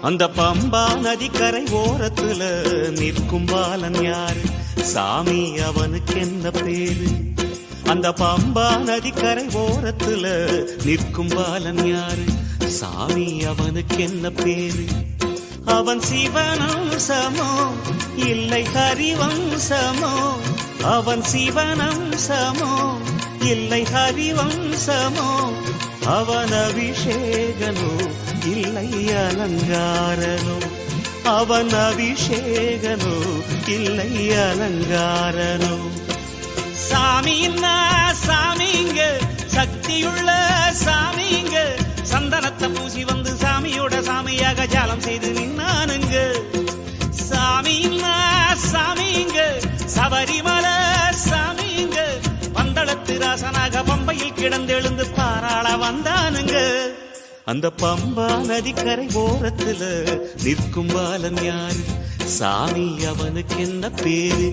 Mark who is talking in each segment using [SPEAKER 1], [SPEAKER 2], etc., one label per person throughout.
[SPEAKER 1] அந்த பம்பா நதிக்கரை ஓரத்துல நிற்கும் பாலன் யாரு? சாமி அவனுக்கு என்ன பேரு? அந்த பம்பா நதிக்கரை ஓரத்துல நிற்கும் பாலன் யாரு? சாமி அவனுக்கு என்ன பேரு? அவன் சிவனம்சமோ இல்லை ஹரிவம்சமோ? அவன் சிவனம்சமோ இல்லை ஹரிவம்சமோ? அவன் அபிஷேகனோ இல்லை அலங்காரனோ? அவன் அபிஷேகனோ இல்லை அலங்காரனோ? சாமின்னா சாமிங்க, சக்தியுள்ள சாமிங்க, சந்தனத்தை பூசி வந்து சாமியோட சாமியாக ஜாலம் செய்து நின்னானுங்க. சாமின்னா சாமிங்க, சபரிமலை சாமிங்க, பந்தளத்து ராசனாக பம்பையில் கிடந்தெழுந்து பாராள வந்தானுங்க. அந்த பம்பா நதிக்கரை ஓரத்துல நிற்கும் பாலன் யாரு? சாமி அவனுக்கு என்ன பேரு?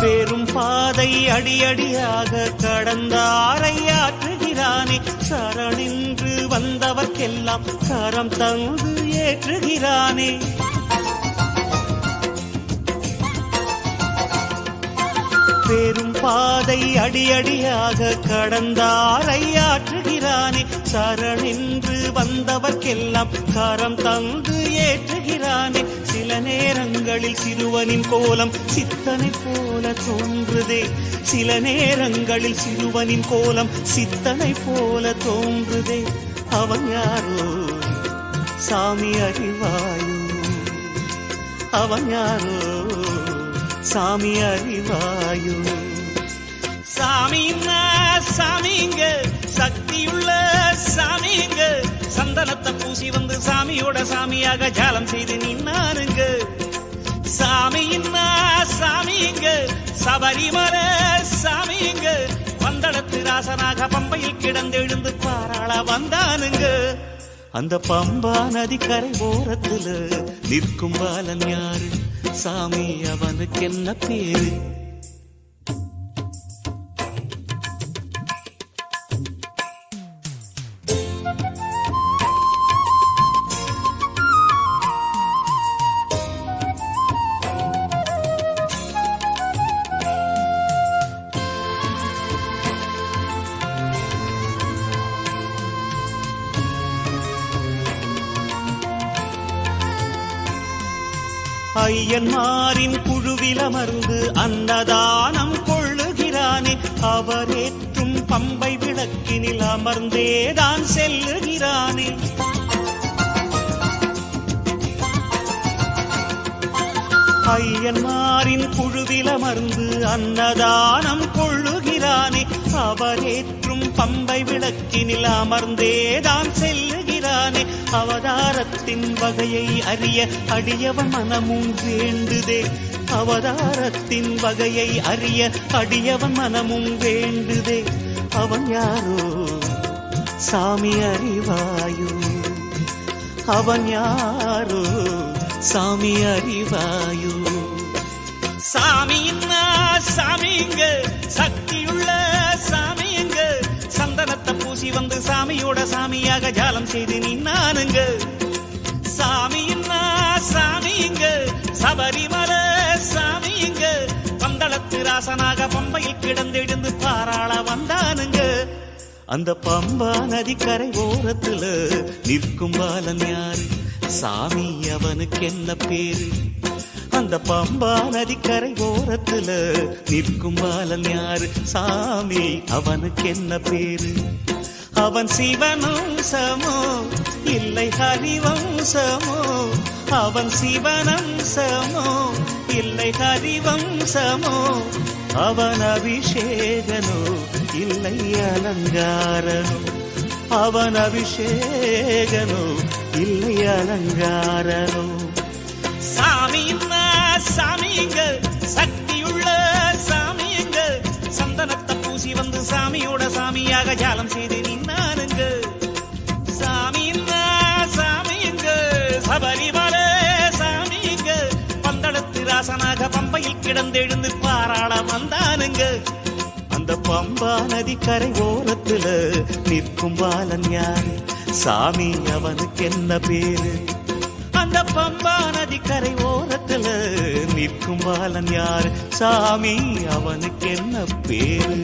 [SPEAKER 1] பெரும் பாதை அடியடியாக கடந்தாரை ஆற்றுகிறானே, சரணின்று வந்தவர்க்கெல்லாம் கரம் தந்து ஏற்றுகிறானே. பெரும் பாதை அடியடியாக கடந்தாரை ஆற்றுகிறானே, சரணின்று வந்தவர்க்கெல்லாம் கரம் தந்து ஏற்றுகிறானே. சில நேரங்களில் சிறுவனின் கோலம் சித்தனை போல தோன்றுதே, சில நேரங்களில் சிறுவனின் கோலம் சித்தனை போல தோன்றுதே. அவன் யாரோ சாமி அறிவாயோ? அவன் யாரோ சாமி அறிவாயோ? சாமின்னா சாமிங்க, சக்தியுள்ள சாமிங்க, சந்தனத்தை பூசி வந்து சாமியோட சாமியாக ஜாலம் செய்து நின்னானுங்க. சாமின்னா சாமிங்க, சபரிமலை சாமிங்க, பந்தளத்து ராசனாக பம்பையில் கிடந்தெழுந்து பாராள வந்தானுங்க. அந்த பம்பா நதிக்கரை ஓரத்துல நிற்கும் பாலன் யாரு? சாமி அவனுக்கு என்ன பேரு? ஐயன்மாரின் குழுவில் அமர்ந்து அன்னதானம் கொள்ளுகிறானே, அவரேற்றும் பம்பை விளக்கினில் அமர்ந்தேதான் செல்லுகிறானே. ஐயன்மாரின் குழுவில் அமர்ந்து அன்னதானம் கொள்ளுகிறானே, அவரேற்றும் பம்பை விளக்கினில் அமர்ந்தேதான் செல்லுகிறானே. அவதாரத்தின் வகையை அறிய அடியவன் மனமும் வேண்டுதே, அவதாரத்தின் வகையை அறிய அடியவன் மனமும் வேண்டுதே. அவன் யாரோ சாமி அறிவாயோ? அவன் யாரோ சாமி அறிவாயோ? சாமின்னா சாமிங்க, சக்தியுள்ள சாமிங்க, சந்தனத்தை பூசி வந்து சாமியோட சாமியாக ஜாலம் செய்து நின்னானுங்க. சாமின்னா சாமிங்க, சபரிமலை சாமிங்க, பந்தளத்து ராசனாக பம்பையில் கிடந்தெழுந்து பாராள வந்தானுங்க. அந்த பம்பா நதிக்கரை ஓரத்துல நிற்கும் பாலன் யாரு? சாமி அவனுக்கு என்ன பேரு? அந்த பம்பா நதிக்கரை ஓரத்துல நிற்கும் பாலன் யாரு? சாமி அவனுக்கு என்ன பேரு? அவன் சிவனம்சமோ இல்லை ஹரிவம்சமோ? அவன் சிவனம்சமோ இல்லை ஹரிவம்சமோ? அவன் அபிஷேகனோ இல்லை அலங்காரனோ? அவன் அபிஷேகனோ இல்லை அலங்காரனோ? சாமின்னா சாமிங்க சக்தியுள்ள சாமிங்க சந்தனத்தை பூசி வந்து சாமியோட சாமியாக ஜாலம் செய்து நின்னானுங்க சாமின்னா சாமிங்க சபரிமலை சாமிங்க பந்தளத்து ராசனாக பம்பையில் கிடந்தெழுந்து பாராள வந்தானுங்க அந்த பம்பா நதி கரை ஓரத்துல நிற்கும் பாலன் யாரு சாமி அவனுக்கு என்ன பேரு அந்த பம்பா நதி கரை ஓரத்துல நிற்கும் பாலன் யாரு சாமி அவனுக்கு என்ன பேரு